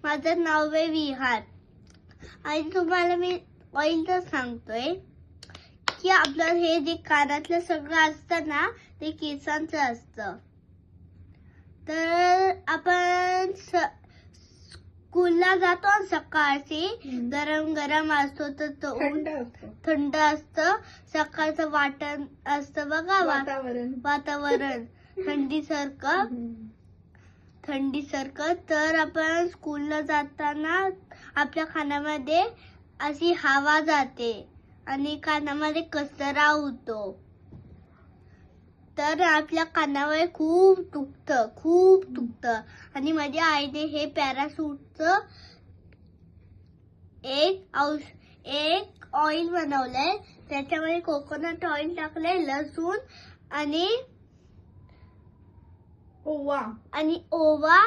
माझं नाव आहे विहार आणि तुम्हाला मी ऑइलचं सांगतोय की आपलं हे जे कानातलं सगळं असतं ना ते केसांचं असतं. तर आपण स्कूलला जातो सकाळची, गरम गरम असतो तर तो थंड असतं. सकाळचं वाटण असतं बघा, वातावरण थंडीसारखं. तर आपण स्कूलला जाताना आपल्या कानामध्ये अशी हवा जाते आणि कानामध्ये कचरा होतो. तर आपल्या कानावर खूप दुखतं आणि माझ्या आईने हे पॅराशूटचं एक ऑइल बनवलंय. त्याच्यामध्ये कोकोनट ऑइल टाकलंय, लसूण आणि ओवा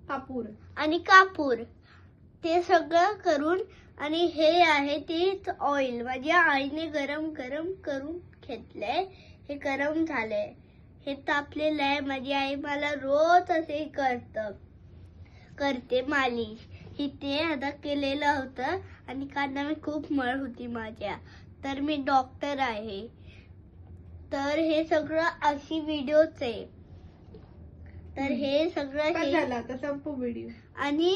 कापूर ते सगळं करून आणि हे आहे तेच ऑइल माझ्या आईने गरम करून घेतलंय. हे गरम झालंय, हे तापलेलं आहे. माझी आई मला रोज असे करते मालिश. इथे आता केलेलं होतं आणि कानामध्ये खूप मळ होती माझ्या. तर मी डॉक्टर आहे. तर हे सगळं अशी व्हिडिओच आहे. तर हे सगळं संपू व्हिडिओ. आणि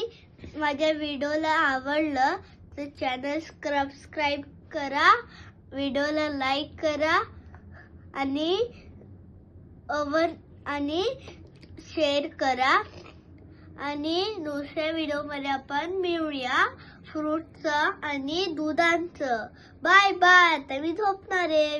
माझ्या व्हिडिओला आवडलं तर चॅनल सबस्क्राईब करा, व्हिडिओला लाईक करा आणि शेअर करा. आणि दुसऱ्या व्हिडिओमध्ये आपण मिळूया फ्रूटचं आणि दुधांचं. Bye bye. आता मी झोपणार आहे.